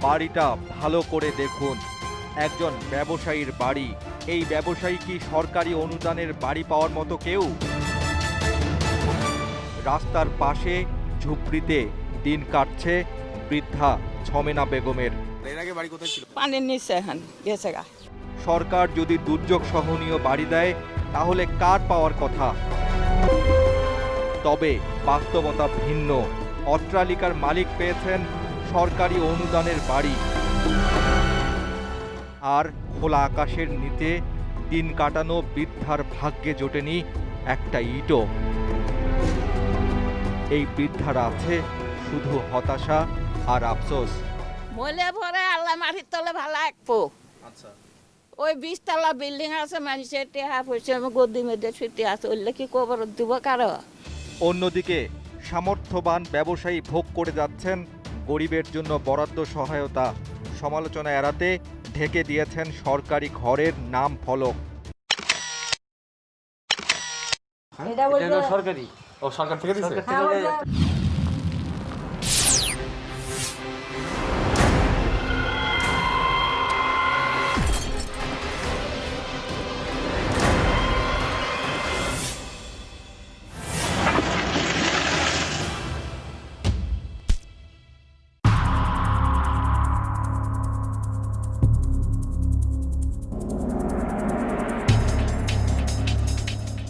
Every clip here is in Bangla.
বাড়িটা ভালো করে দেখুন। একজন ব্যবসায়ীর বাড়ি। এই ব্যবসায়ী কি সরকারি অনুদানের বাড়ি পাওয়ার মতো কেউ? রাস্তার পাশে ঝুপড়িতে দিন কাটছে বৃদ্ধা ছমেনা বেগমের। এর আগে বাড়ি কোথায় ছিল? পানির নিচে এখন গেছে গা। সরকার যদি দুর্যোগ সহনীয় বাড়ি দেয় তাহলে কার পাওয়ার কথা? তবে বাস্তবতা ভিন্ন। অট্টালিকার মালিক পেয়েছেন সরকারি অনুদানের বাড়ি, আর খোলা আকাশের নিচে দিন কাটানো বৃদ্ধার ভাগ্যে জোটেনি একটা ইটও। এই বৃদ্ধার আছে শুধু হতাশা আর আফসোস। মলে ভরে আল্লাহ মাটির তলে ভালো একপো। আচ্ছা, ওই 20 তলা বিল্ডিং আছে, মানুষের টেহা পয়সা গদি মেয়েদে ছুটি আছে, ওইলে কি কবর দিব কারো? অন্যদিকে সামর্থ্যবান ব্যবসায়ী ভোগ করে যাচ্ছেন গরিবের জন্য বরাদ্দ সহায়তা। সমালোচনা এড়াতে ঢেকে দিয়েছেন সরকারি ঘরের নাম ফলক। এটা বলতে সরকারি। ও সরকার থেকে দিয়েছে?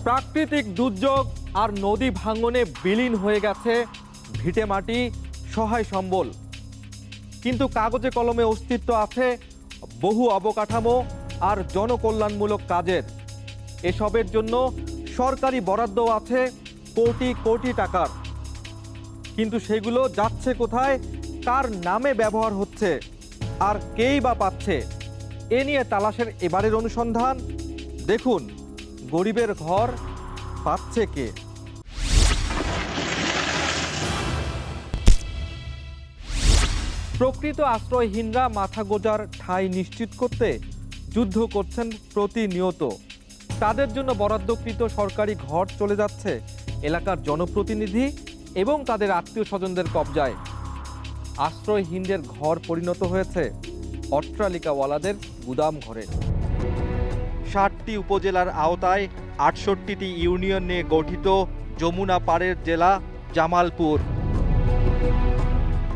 প্রাকৃতিক দুর্যোগ আর নদী ভাঙনে বিলীন হয়ে গেছে ভিটেমাটি, সহায় সম্বল। কিন্তু কাগজে কলমে অস্তিত্ব আছে বহু অবকাঠামো আর জনকল্যাণমূলক কাজের। এসবের জন্য সরকারি বরাদ্দ আছে কোটি কোটি টাকার। কিন্তু সেগুলো যাচ্ছে কোথায়, কার নামে ব্যবহার হচ্ছে, আর কেই বা পাচ্ছে? এ নিয়ে তালাশের এবারের অনুসন্ধান। দেখুন গরিবের ঘর পাচ্ছে কে। প্রকৃত আশ্রয়হীনরা মাথা গোজার ঠাঁই নিশ্চিত করতে যুদ্ধ করছেন প্রতিনিয়ত। তাদের জন্য বরাদ্দকৃত সরকারি ঘর চলে যাচ্ছে এলাকার জনপ্রতিনিধি এবং তাদের আত্মীয় স্বজনদের কবজায়। আশ্রয়হীনদের ঘর পরিণত হয়েছে অট্টালিকাওয়ালাদের গুদাম ঘরে। 60টি উপজেলার আওতায় 68টি ইউনিয়ন নিয়ে গঠিত যমুনা পাড়ের জেলা জামালপুর।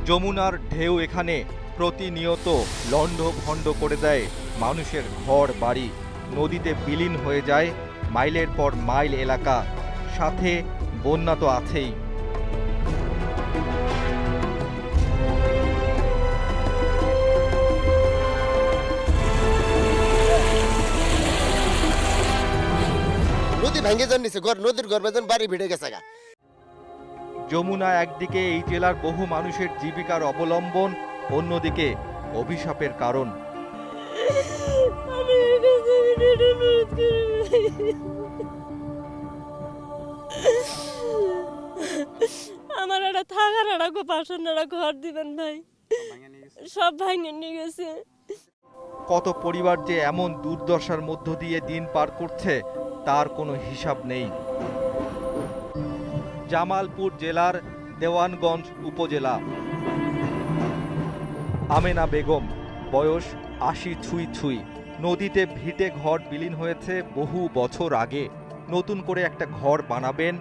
যমুনার ঢেউ এখানে প্রতিনিয়ত লণ্ডভণ্ড করে দেয় মানুষের ঘর বাড়ি। নদীতে বিলীন হয়ে যায় মাইলের পর মাইল এলাকা, সাথে বন্যা তো আছেই। নদী ভেঙে যান নিচে ঘর, নদীর ঘর বেতন বাড়ি ভিড়ে গেছে গা। যমুনা একদিকে এই জেলার বহু মানুষের জীবিকার অবলম্বন, অন্যদিকে অভিশাপের কারণ। আমার একটা থাকার একটা পাশন একটা ঘর দিবেন ভাই, সব ভাঙে নিয়ে গেছে। কত পরিবার যে এমন দুর্দশার মধ্য দিয়ে দিন পার করছে তার কোনো হিসাব নেই। জামালপুর জেলার দেওয়ানগঞ্জ উপজেলা। আমেনা বেগম, বয়স 80 ছুঁই ছুঁই। নদীতে ভিটে ঘর বিলীন হয়েছে বহু বছর আগে। নতুন করে একটা ঘর বানাবেন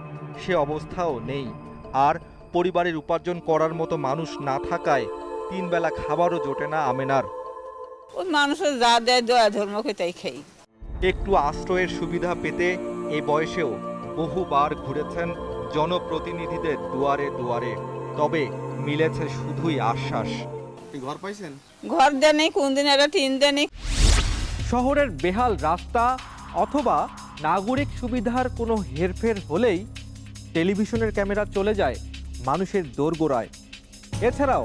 সে অবস্থাও নেই। আর পরিবারের উপার্জন করার মতো মানুষ না থাকায় 3 বেলা খাবারও জোটে না আমেনার। ওই মানুষের যা দেয় দয়া ধর্মকে তাই খাই। একটু আশ্রয়ের সুবিধা পেতে এই বয়সেও বহুবার ঘুরেছেন জনপ্রতিনিধিদের দুয়ারে দুয়ারে, তবে মিলেছে শুধুই আশ্বাস। ঘর পাইছেন? ঘর দেয় নেই, কোন দিন একটা টিন দেয় নেই। শহরের বেহাল রাস্তা অথবা নাগরিক সুবিধার কোনো হেরফের হলেই টেলিভিশনের ক্যামেরা চলে যায় মানুষের দোরগোড়ায়। এছাড়াও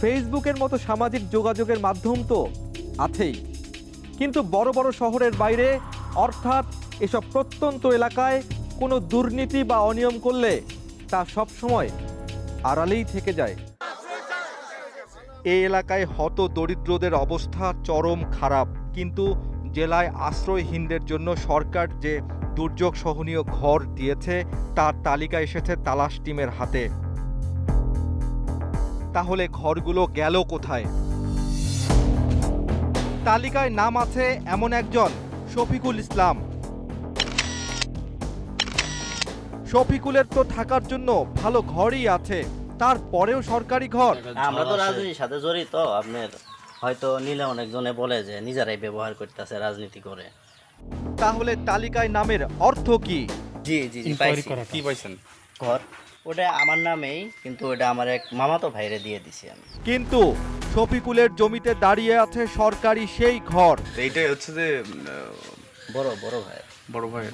ফেসবুকের মতো সামাজিক যোগাযোগের মাধ্যম তো আছেই। কিন্তু বড় বড় শহরের বাইরে অর্থাৎ এসব প্রত্যন্ত এলাকায় কোনো দুর্নীতি বা অনিয়ম করলে তা সবসময় আড়ালেই থেকে যায়। এই এলাকায় হত দরিদ্রদের অবস্থা চরম খারাপ, কিন্তু জেলায় আশ্রয়হীনদের জন্য সরকার যে দুর্যোগ সহনীয় ঘর দিয়েছে তার তালিকা এসেছে তালাশ টিমের হাতে। তাহলে ঘরগুলো গেল কোথায়? তালিকায় নাম আছে এমন একজন শফিকুল ইসলাম। শফিকুলের তো থাকার জন্য ভালো ঘরই আছে, তারপরেও সরকারি ঘর। আমরা তো রাজনীতির সাথে জড়িত, আপনার হয়তো নিলে অনেকজনে বলে যে নিজেরাই ব্যবহার করতেছে রাজনীতি করে। তাহলে তালিকায় নামের অর্থ কি? জি জি জি পাইছি। কি পাইছেন? ঘর ওটা আমার নামেই, কিন্তু ওটা আমার এক মামাতো ভাইরে দিয়ে দিছি আমি। কিন্তু শফিকুলের জমিতে দাঁড়িয়ে আছে সরকারি সেই ঘর। এইটাই হচ্ছে যে বড় বড় ভাই, বড় ভাই।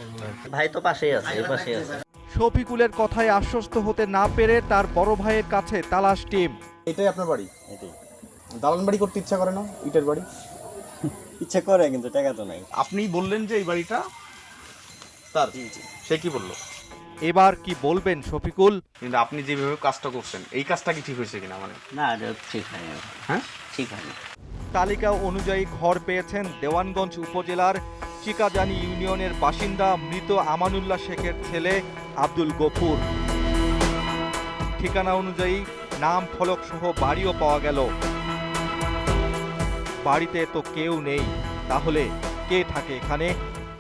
ভাই তো পাশেই আছে, এই পাশেই আছে। শফিকুলের কথায় আশ্বস্ত হতে না পেরে তার বড় ভাইয়ের কাছে তালাশ টিম। এটাই আপনার বাড়ি? এটাই দালান বাড়ি করতে ইচ্ছা করে না? ইটের বাড়ি ইচ্ছে করে, কিন্তু টাকা তো নাই। আপনি বললেন যে এই বাড়িটা তার, সে কি বললো? এবার কি বলবেন শফিকুল? কিন্তু আপনি যেভাবে কাজটা করছেন, এই কাজটা কি ঠিক হয়েছে কিনা? মানে না, এটা ঠিক হয়নি। হ্যাঁ, ঠিক হয়নি। তালিকা অনুযায়ী ঘর পেয়েছেন দেওয়ানগঞ্জ উপজেলার চিকাজানি ইউনিয়নের বাসিন্দা মৃত আমানুল্লাহ শেখের ছেলে আব্দুল গফুর। ঠিকানা অনুযায়ী নাম ফলক সহ বাড়িও পাওয়া গেল। বাড়িতে তো কেউ নেই, তাহলে কে থাকে এখানে?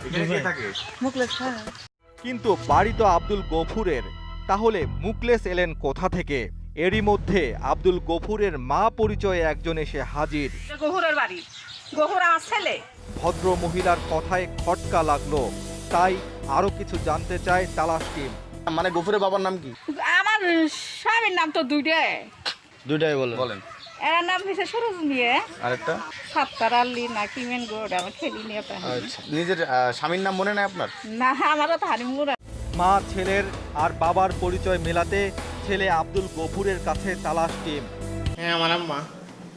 এখানে কে থাকে? কিন্তু বাড়ি তো আব্দুল গফুরের, তাহলে মুকলেস এলেন কোথা থেকে? এরই মধ্যে আব্দুল গফুরের মা পরিচয়ে একজন এসে হাজির। গফুরের বাড়ি, গফুর আমার ছেলে। ভদ্র মহিলার কথায় খটকা লাগলো, তাই আরো কিছু জানতে চায় তালাশ টিম। মানে গফুরের বাবার নাম কি? আমার স্বামীর নাম তো দুইটাই বলেন। এর নাম হয়েছে সুরজ মিয়া, আরেকটা সাত্তার আলী না কি মেন গোড, আমার খেলি নিয়ে আচ্ছা, নিজের স্বামীর নাম মনে নাই আপনার? না, আমারও তো হারিমুর। মা ছেলের আর বাবার পরিচয় মেলাতে ছেলে আব্দুল গফুরের কাছে তালাশ টিম। হ্যাঁ, আমার আম্মা।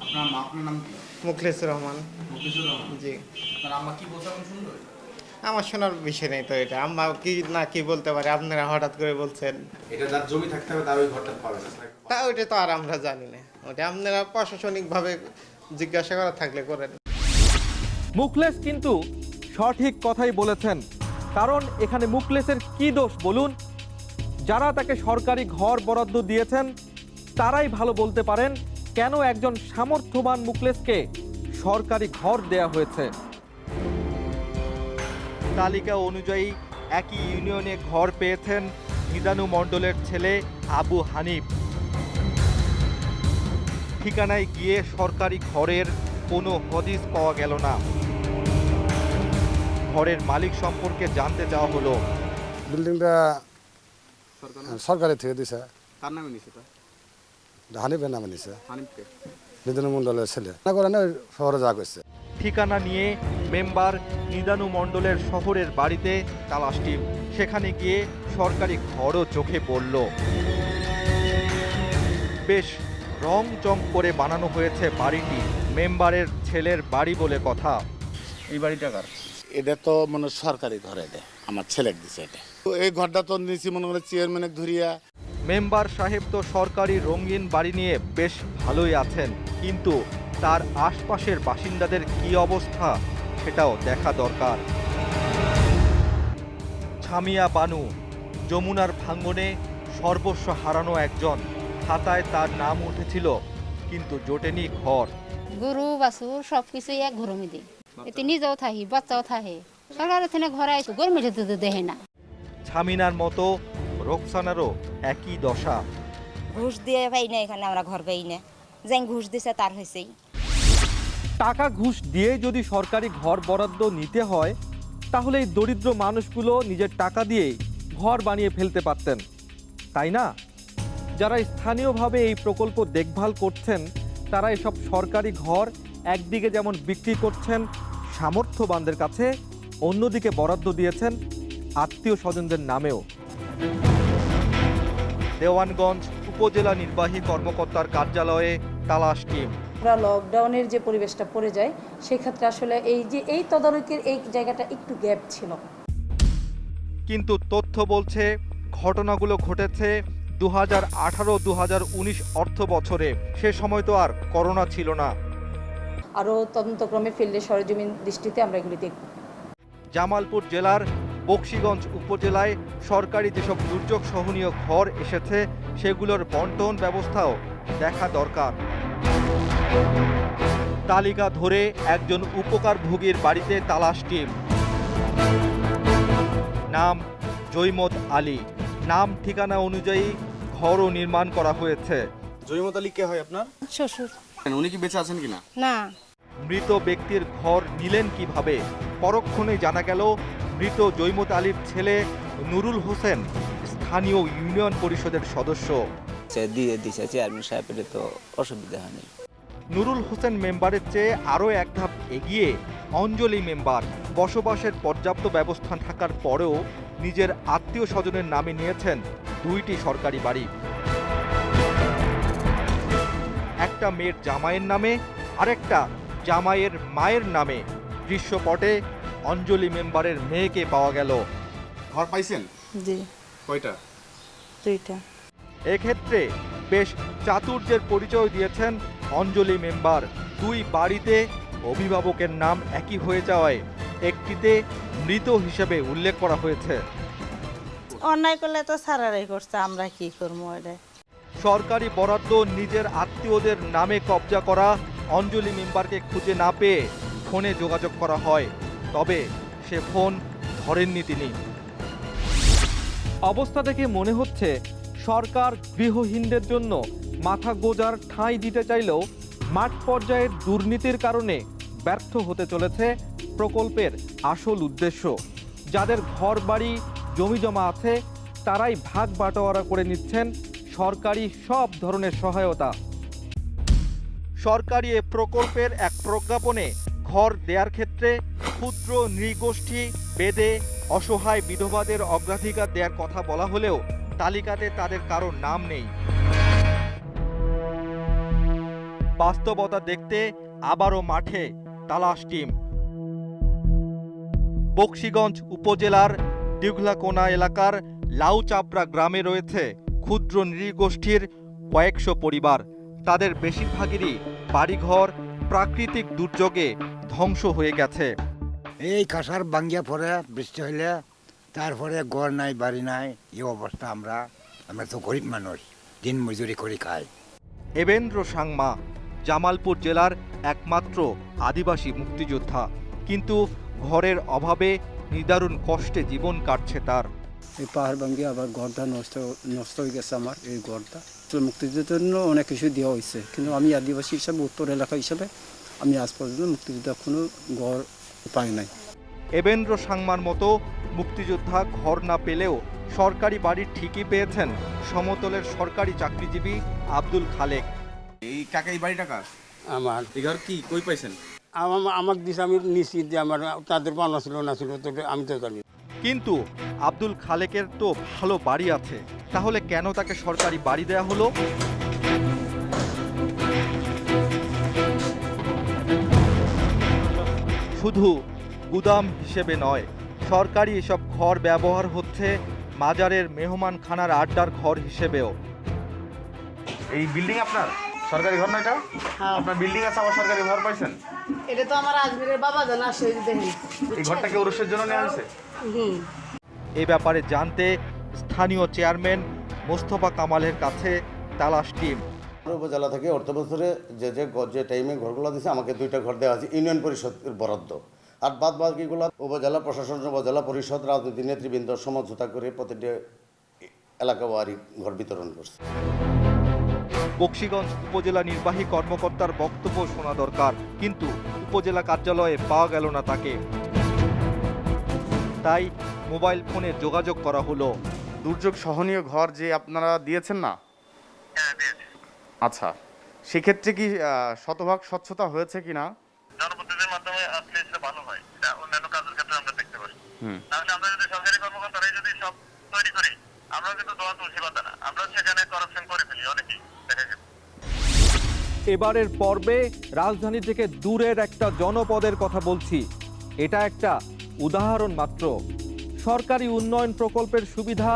আপনার মা, আপনার নাম কি? মুখলেসুর রহমান। মুকেশুর রহমান। জি। আপনার আম্মা কি বলছে আপনি শুনলো? আমার শোনার বিষয় নেই তো এটা। আম্মা কি না কি বলতে পারে, আপনারা হঠাৎ করে বলছেন। এটা যার জমি থাকতে হবে তার ওই ঘরটা পাবে না। তা ওইটা তো আর আমরা জানি না, ওটা আপনারা প্রশাসনিকভাবে জিজ্ঞাসা করা থাকলে করেন। মুকলেস কিন্তু সঠিক কথাই বলেছেন, কারণ এখানে মুকলেসের কি দোষ বলুন? যারা তাকে সরকারি ঘর বরাদ্দ দিয়েছেন তারাই ভালো বলতে পারেন কেন একজন সামর্থ্যবান মুকলেসকে সরকারি ঘর দেয়া হয়েছে। তালিকা অনুযায়ী একই ইউনিয়নে ঘর পেয়েছেন নিদানু মণ্ডলের ছেলে আবু হানিফ। ঠিকানায় গিয়ে সরকারি ঘরের কোনো হদিস পাওয়া গেল না। ঘরের মালিক সম্পর্কে জানতে চাওয়া হলো। বিল্ডিংটা সরকারি থেকে দিছে। কার নামে নিছে? হানিফের নামে নিছে, হানিফকে। নিদানু মণ্ডলের ছেলে না করে না, শহরে যা করছে। ঠিকানা নিয়ে মেম্বার নিদানু মণ্ডলের শহরের বাড়িতে তালাশ টিম। সেখানে গিয়ে সরকারি ঘরও চোখে পড়ল। বেশ রং চং করে বানানো হয়েছে বাড়িটি, মেম্বারের ছেলের বাড়ি বলে কথা। এই বাড়িটা কার? এটা তো মনে সরকারি ঘর, এটা আমার ছেলে দিছে। এটা তো এই ঘরটা তো নিচে মনে করে চেয়ারম্যানে ধরিয়া। মেম্বার সাহেব তো সরকারি রঙিন বাড়ি নিয়ে বেশ ভালোই আছেন, কিন্তু তার আশপাশের বাসিন্দাদের কি অবস্থা সেটাও দেখা দরকার। ছামিয়া বানু, যমুনার ভাঙ্গনে সর্বস্ব হারানো একজন। খাতায় তার নাম উঠেছিল, কিন্তু জোটেনি ঘর। গরু বাছুর সব কিছুই এক ঘরের মধ্যে, এতে নিজেও থাকি বাচ্চাও থাকে। সরকারের থেকে ঘরে আইতো গরমের তো দেহে না। ছামিনার মতো রোকসানারও একই দশা। ঘুষ দিয়ে পাই না, এখানে আমরা ঘর পাই না। যাই ঘুষ দিছে তার হয়েছেই। টাকা ঘুষ দিয়ে যদি সরকারি ঘর বরাদ্দ নিতে হয়, তাহলে এই দরিদ্র মানুষগুলো নিজের টাকা দিয়েই ঘর বানিয়ে ফেলতে পারতেন, তাই না? যারা স্থানীয়ভাবে এই প্রকল্প দেখভাল করছেন তারা এসব সরকারি ঘর একদিকে যেমন বিক্রি করছেন সামর্থ্যবানদের কাছে, অন্যদিকে বরাদ্দ দিয়েছেন আত্মীয় স্বজনদের নামেও। দেওয়ানগঞ্জ উপজেলা নির্বাহী কর্মকর্তার কার্যালয়ে তালাশ টিম। আমরা লকডাউনের যে পরিবেশটা পড়ে যায়, সেক্ষেত্রে আসলে এই তদারকির এই জায়গাটা একটু গ্যাপ ছিল। কিন্তু তথ্য বলছে ঘটনাগুলো ঘটেছে 2018-2019 অর্থ বছরে। সে সময় তো আর করোনা ছিল না। আরও তদন্তক্রমে ফিল্ডে সরেজমিন দৃষ্টিতে আমরা এগুলি দেখব। জামালপুর জেলার বকশীগঞ্জ উপজেলায় সরকারি যেসব দুর্যোগ সহনীয় ঘর এসেছে সেগুলোর বন্টন ব্যবস্থাও দেখা দরকার। তালিকা ধরে একজন উপকারভোগীর বাড়িতে তালাশ টিম। নাম জৈমত আলী। নাম ঠিকানা অনুযায়ী ঘরও নির্মাণ করা হয়েছে। জৈমত আলী কে হয় আপনার? শ্বশুর। উনি কি বেঁচে আছেন কিনা? না। মৃত ব্যক্তির ঘর নিলেন কিভাবে? পরক্ষণে জানা গেল মৃত জৈমত আলীর ছেলে নুরুল হোসেন স্থানীয় ইউনিয়ন পরিষদের সদস্য। দিয়ে দিছে চেয়ারম্যান সাহেবের, তো অসুবিধা হয়নি। নুরুল হোসেন মেম্বারের চেয়ে আরও এক ধাপ এগিয়ে অঞ্জলি মেম্বার। বসবাসের পর্যাপ্ত ব্যবস্থা থাকার পরেও নিজের আত্মীয় স্বজনের নামে নিয়েছেন 2টি সরকারি বাড়ি। একটা মেয়ের জামাইয়ের নামে, আরেকটা জামাইয়ের মায়ের নামে। দৃশ্যপটে অঞ্জলি মেম্বারের মেয়েকে পাওয়া গেল। ঘর পাইছেন? জি। কয়টা? 2টা। এক্ষেত্রে বেশ চাতুর্যের পরিচয় দিয়েছেন অঞ্জলি মেম্বার। 2 বাড়িতে অভিভাবকের নাম একই হয়ে যাওয়ায় একটিতে মৃত হিসেবে উল্লেখ করা হয়েছে। অন্যায় করলে তো সারারাই করছে, আমরা কি করবো এটা। সরকারি বরাদ্দ নিজের আত্মীয়দের নামে কবজা করা অঞ্জলি মেম্বারকে খুঁজে না পেয়ে ফোনে যোগাযোগ করা হয়, তবে সে ফোন ধরেননি তিনি। অবস্থা দেখে মনে হচ্ছে সরকার গৃহহীনদের জন্য মাথা গোজার ঠাঁই দিতে চাইলেও মাঠ পর্যায়ের দুর্নীতির কারণে ব্যর্থ হতে চলেছে প্রকল্পের আসল উদ্দেশ্য। যাদের ঘর বাড়ি জমি জমা আছে তারাই ভাগ বাটোয়ারা করে নিচ্ছেন সরকারি সব ধরনের সহায়তা। সরকারি এ প্রকল্পের এক প্রজ্ঞাপনে ঘর দেওয়ার ক্ষেত্রে ক্ষুদ্র নৃগোষ্ঠী, বেদে, অসহায় বিধবাদের অগ্রাধিকার দেওয়ার কথা বলা হলেও তালিকাতে তাদের কারো নাম নেই। বাস্তবতা দেখতে আবারও মাঠে তালাশ টিম। বকশীগঞ্জ উপজেলার দিঘলাকোনা এলাকার লাউচাপড়া গ্রামে রয়েছে ক্ষুদ্র নৃগোষ্ঠীর কয়েকশো পরিবার। তাদের বেশিরভাগেরই বাড়িঘর প্রাকৃতিক দুর্যোগে ধ্বংস হয়ে গেছে। এই কাঁসার ভাঙ্গিয়া পরে বৃষ্টি হইলে তারপরে ঘর নাই, বাড়ি নাই, এই অবস্থা। আমরা তো গরিব মানুষ, দিন মজুরি করে খাই। এবেন্দ্র সাংমা জামালপুর জেলার একমাত্র আদিবাসী মুক্তিযোদ্ধা, কিন্তু ঘরের অভাবে নিদারুণ কষ্টে জীবন কাটছে তার। এই পাহাড় ভাঙ্গি আবার ঘরটা নষ্ট হয়ে গেছে আমার। এই ঘরটা মুক্তিযুদ্ধের জন্য অনেক কিছু দেওয়া হয়েছে, কিন্তু আমি আদিবাসী হিসাবে, উত্তর এলাকা হিসাবে আমি আজ পর্যন্ত মুক্তিযোদ্ধা কোনো ঘর পাই নাই। এবেন্দ্র সাংমার মতো মুক্তিযোদ্ধা ঘর না পেলেও সরকারি বাড়ি ঠিকই পেয়েছেন সমতলের সরকারি চাকরিজীবী আব্দুল খালেক। এই কাকা এই বাড়িটা কার? আমার। এই ঘর কি কই পাইছেন? আমাকে দিছে, আমি নিশ্চিত যে আমার তাদের পাওনা ছিল না ছিল, তো আমি তো জানি। কিন্তু আব্দুল খালেকের তো ভালো বাড়ি আছে, তাহলে কেন তাকে সরকারি বাড়ি দেয়া হলো? শুধু গুদাম হিসেবে নয়, সরকারি এসব ঘর ব্যবহার হচ্ছে মাজারের মেহমানখানার আড্ডার ঘর হিসেবেও। এই বিল্ডিং আপনার সরকারি ঘর না? এটা আপনার বিল্ডিং আছে, আবার সরকারি ঘর পাইছেন? এটা তো আমার আজমিরের বাবা জানা আসে, দেখেন এই ঘরটাকে ওরসের জন্য নিয়ে আসছে। এ ব্যাপারে জানতে স্থানীয় চেয়ারম্যান মোস্তফা কামালের কাছে তালাশ টিম। উপজেলা থেকে অর্থ বছরে যে টাইমে ঘরগুলো দিয়েছে, আমাকে 2টা ঘর দেওয়া আছে ইউনিয়ন পরিষদের বরাদ্দ। আর বাদ বাকিগুলো উপজেলা প্রশাসন, উপজেলা পরিষদ, রাজনীতি নেতৃবৃন্দ সমঝোতা করে প্রতিটি এলাকাবাড়ি ঘর বিতরণ করছে। বকশীগঞ্জ উপজেলা নির্বাহী কর্মকর্তার বক্তব্য শোনা দরকার, কিন্তু উপজেলা কার্যালয়ে পাওয়া গেল না তাকে। তাই মোবাইল ফোনে যোগাযোগ করা হলো। দুর্যোগ সহনীয় ঘর যে আপনারা দিয়েছেন না? আচ্ছা, সেক্ষেত্রে কি শতভাগ স্বচ্ছতা হয়েছে কিনা? জনপ্রতিনিধির মাধ্যমে আসলে সেটা ভালো হয়, এটা অন্যান্য কাজের ক্ষেত্রে আমরা দেখতে পারি। তাহলে আমরা যদি সরকারি কর্মকর্তারাই যদি সব তৈরি করি, আমরা কিন্তু দোয়া তুলসী পাতা না, আমরা সেখানে করাপশন করে ফেলি অনেকেই দেখা গেছে। এবারের পর্বে রাজধানী থেকে দূরের একটা জনপদের কথা বলছি। এটা একটা উদাহরণ মাত্র। সরকারি উন্নয়ন প্রকল্পের সুবিধা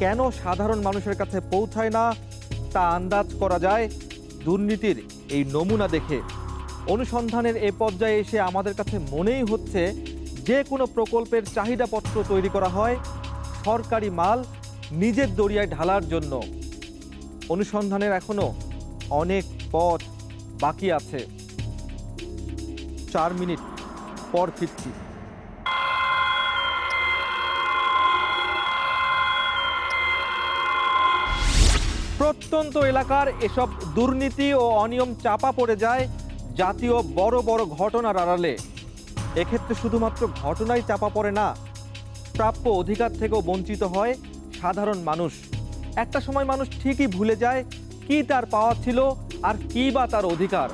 কেন সাধারণ মানুষের কাছে পৌঁছায় না তা আন্দাজ করা যায় দুর্নীতির এই নমুনা দেখে। অনুসন্ধানের এ পর্যায়ে এসে আমাদের কাছে মনেই হচ্ছে যে কোনো প্রকল্পের চাহিদাপত্র তৈরি করা হয় সরকারি মাল নিজের দরিয়ায় ঢালার জন্য। অনুসন্ধানের এখনো অনেক পথ বাকি আছে। 4 মিনিট পর ফিরছি। প্রত্যন্ত এলাকার এসব দুর্নীতি ও অনিয়ম চাপা পড়ে যায় জাতীয় বড় বড় ঘটনার আড়ালে। এক্ষেত্রে শুধুমাত্র ঘটনাই চাপা পড়ে না, প্রাপ্য অধিকার থেকেও বঞ্চিত হয় সাধারণ মানুষ। একটা সময় মানুষ ঠিকই ভুলে যায় কি তার পাওয়া ছিল আর কি বা তার অধিকার।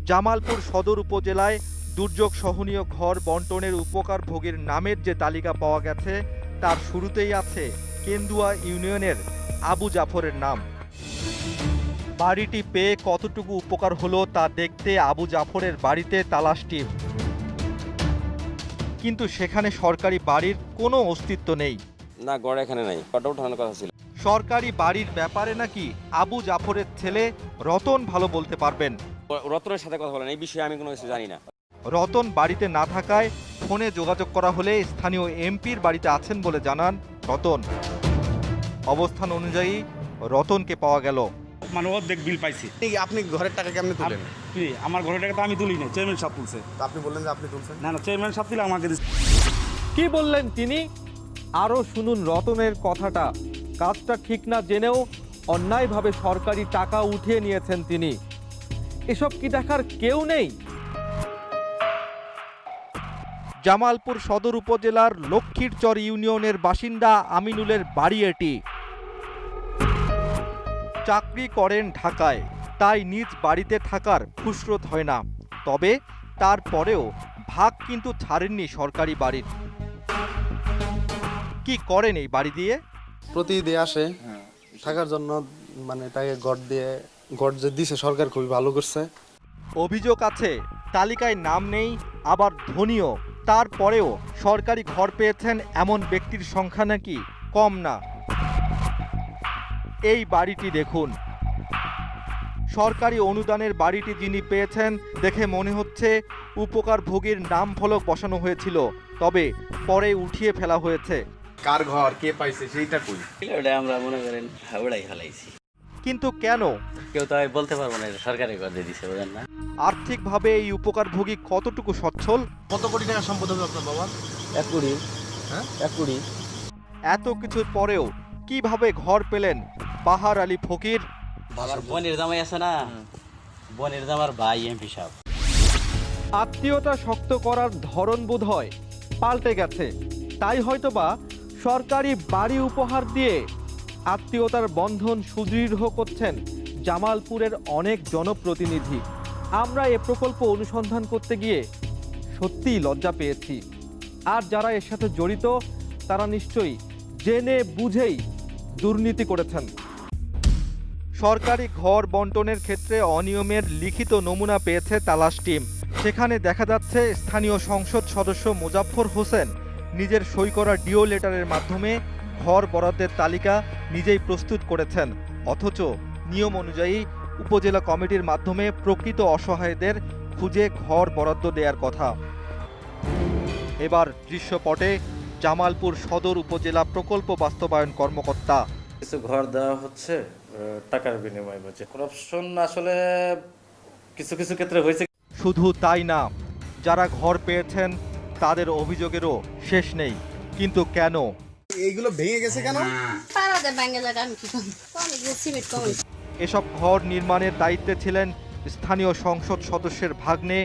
জামালপুর সদর উপজেলায় দুর্যোগ সহনীয় ঘর বন্টনের উপকার ভোগীর নামের যে তালিকা পাওয়া গেছে তার শুরুতেই আছে কেন্দুয়া ইউনিয়নের আবু জাফরের নাম। বাড়িটি পেয়ে কতটুকু উপকার হলো তা দেখতে আবু জাফরের বাড়িতে তালাশ টিম, কিন্তু সেখানে সরকারি বাড়ির কোনো অস্তিত্ব নেই। না, গড় এখানে নাই, কটা উঠানোর কথা ছিল। সরকারি বাড়ির ব্যাপারে নাকি আবু জাফরের ছেলে রতন ভালো বলতে পারবেন। রতনের সাথে কথা বলেন, এই বিষয়ে আমি কোনো কিছু জানি না। রতন বাড়িতে না থাকায় ফোনে যোগাযোগ করা হলে স্থানীয় এমপির বাড়িতে আছেন বলে জানান রতন। অবস্থান অনুযায়ী রতনকে পাওয়া গেল। মানে অর্ধেক বিল পাইছি। আপনি ঘরের টাকা কেমনে তুলেন? আমার ঘরের টাকা তো আমি তুলি না, চেয়ারম্যান সাহেব তুলছে। আপনি বললেন যে আপনি তুলছেন? না, চেয়ারম্যান সাহেব তুলে আমাকে দিচ্ছে। কি বললেন তিনি? আরো শুনুন রতনের কথাটা। কাজটা ঠিক না জেনেও অন্যায়ভাবে সরকারি টাকা উঠিয়ে নিয়েছেন তিনি। এসব কি দেখার কেউ নেই? জামালপুর সদর উপজেলার লক্ষ্মীরচর ইউনিয়নের বাসিন্দা আমিনুলের বাড়ি এটি। চাকরি করেন ঢাকায়, তাই নিজ বাড়িতে থাকার ফুসরত হয় না। তবে তারপরেও ভাগ কিন্তু ছাড়েননি সরকারি বাড়ির। কি করেন এই বাড়ি দিয়ে? প্রতিদিন আসে থাকার জন্য, মানে তাকে ঘর যে দিছে সরকার খুবই ভালো করছে। অভিযোগ আছে তালিকায় নাম নেই, আবার ধনীও, তারপরেও সরকারি ঘর পেয়েছেন এমন ব্যক্তির সংখ্যা নাকি কম না। এই বাড়িটি দেখুন। সরকারি অনুদানের বাড়িটি যিনি পেয়েছেন দেখে মনে হচ্ছে উপকারভোগীর নাম ফলক বসানো হয়েছিল, তবে পরে উঠিয়ে ফেলা হয়েছে। কার ঘর কে পাইছে সেইটা কই? ওটা আমরা মনে করেন ওটাই ফেলাইছি। কিন্তু কেন? কেউ তো বলতে পারবো না, সরকারি ঘর দিয়ে দিছে, বুঝেন না। আর্থিকভাবে এই উপকারভোগী কতটুকু সচ্ছল? কত কোটি টাকা সম্পদ হবে আপনার বাবার? 1 কোটি। হ্যাঁ, 1 কোটি। এত কিছুর পরেও কিভাবে ঘর পেলেন বাহার আলী ফকির? আমার বোনের জামাই আছে না, বোনের জামার ভাই এমপি সাহেব। আত্মীয়তা শক্ত করার ধরন বোধহয় পাল্টে গেছে, তাই হয়তোবা সরকারি বাড়ি উপহার দিয়ে আত্মীয়তার বন্ধন সুদৃঢ় করছেন জামালপুরের অনেক জনপ্রতিনিধি। আমরা এ প্রকল্প অনুসন্ধান করতে গিয়ে সত্যিই লজ্জা পেয়েছি। আর যারা এর সাথে জড়িত তারা নিশ্চয়ই জেনে বুঝেই দুর্নীতি করেছেন। সরকারি ঘর বন্টনের ক্ষেত্রে অনিয়মের লিখিত নমুনা পেয়েছে তালাশ টিম। সেখানে দেখা যাচ্ছে স্থানীয় সংসদ সদস্য মোজাফফর হোসেন নিজের সই করা ডিও লেটারের মাধ্যমে ঘর বরাদ্দের তালিকা নিজেই প্রস্তুত করেছেন, অথচ নিয়ম অনুযায়ী উপজেলা কমিটির মাধ্যমে প্রকৃত অসহায়দের খুঁজে ঘর বরাদ্দ দেওয়ার কথা। এবার দৃশ্যপটে জামালপুর সদর উপজেলা প্রকল্প বাস্তবায়ন কর্মকর্তা। কিছু ঘর দেওয়া হচ্ছে টাকার বিনিময়ে, বলছে করাপশন আসলে কিছু কিছু ক্ষেত্রে হয়েছে। শুধু তাই না, যারা ঘর পেয়েছেন তাদের অভিযোগেরও শেষ নেই। কিন্তু কেন? এইগুলো ভেঙে গেছে কেন? এসব ঘর নির্মাণের দায়িত্বে ছিলেন স্থানীয় সংসদ সদস্যের ভাগ্নে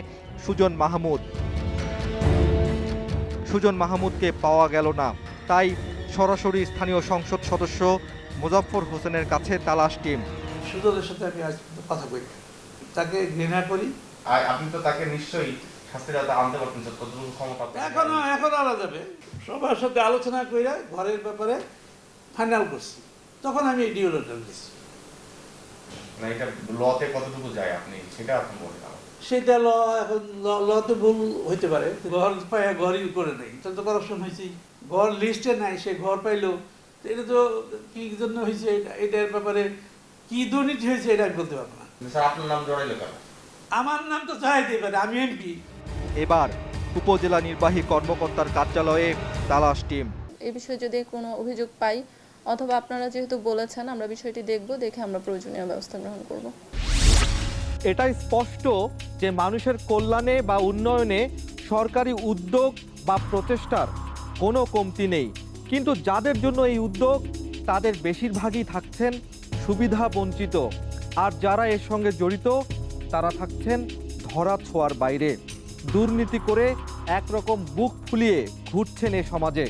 সুজন মাহমুদ। সুজন মাহমুদকে পাওয়া গেল না, তাই সরাসরি স্থানীয় সংসদ সদস্য মোজাফফর হোসেনের কাছে তালাশ টিম। সুজনের সাথে আমি আজ কথা বলি, তাকে ঘৃণা করি। আপনি তো তাকে নিশ্চয়ই শাস্তির আওতায় আনতে পারতেন, কতটুকু ক্ষমতা? এখন আনা যাবে, সবার সাথে আলোচনা করে ঘরের ব্যাপারে ফাইনাল করছি, তখন আমি এই ডিও লেটার দিচ্ছি। না, এটা লতে কতটুকু যায় আপনি সেটা এখন বলেন। সেটা এখন লতে ভুল হইতে পারে, ঘর পাইয়া ঘরই করে নেই, তাহলে তো করাপশন হয়েছে। ঘর লিস্টে নাই, সে ঘর পাইলো, এটা তো কি জন্য হয়েছে, এটার ব্যাপারে কি দুর্নীতি হয়েছে এটা বলতে পারবো না। স্যার, আপনার নাম জড়াইলো কেন? আমার নাম তো চাইতে পারে, আমি এমপি। এবার উপজেলা নির্বাহী কর্মকর্তার কার্যালয়ে তালাশ টিম। এই বিষয়ে যদি কোনো অভিযোগ পাই অথবা আপনারা যেহেতু বলেছেন, আমরা বিষয়টি দেখব, দেখে আমরা প্রয়োজনীয় ব্যবস্থা গ্রহণ করব। এটাই স্পষ্ট যে মানুষের কল্যাণে বা উন্নয়নে সরকারি উদ্যোগ বা প্রচেষ্টার কোনো কমতি নেই, কিন্তু যাদের জন্য এই উদ্যোগ তাদের বেশিরভাগই থাকছেন সুবিধা বঞ্চিত, আর যারা এর সঙ্গে জড়িত তারা থাকছেন ধরা ছোঁয়ার বাইরে। দুর্নীতি করে একরকম বুক ফুলিয়ে ঘুরছেন এ সমাজে।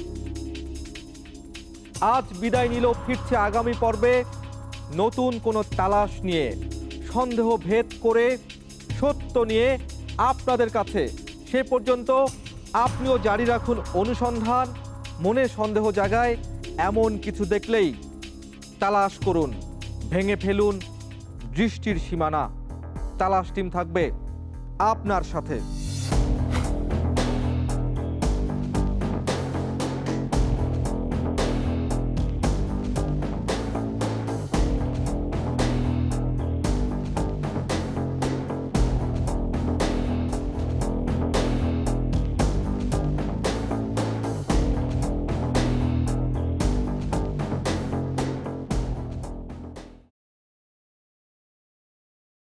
আজ বিদায় নিল, ফিরছে আগামী পর্বে নতুন কোনো তালাশ নিয়ে, সন্দেহ ভেদ করে সত্য নিয়ে আপনাদের কাছে। সে পর্যন্ত আপনিও জারি রাখুন অনুসন্ধান। মনে সন্দেহ জাগায় এমন কিছু দেখলেই তালাশ করুন, ভেঙে ফেলুন দৃষ্টির সীমানা। তালাশ টিম থাকবে আপনার সাথে।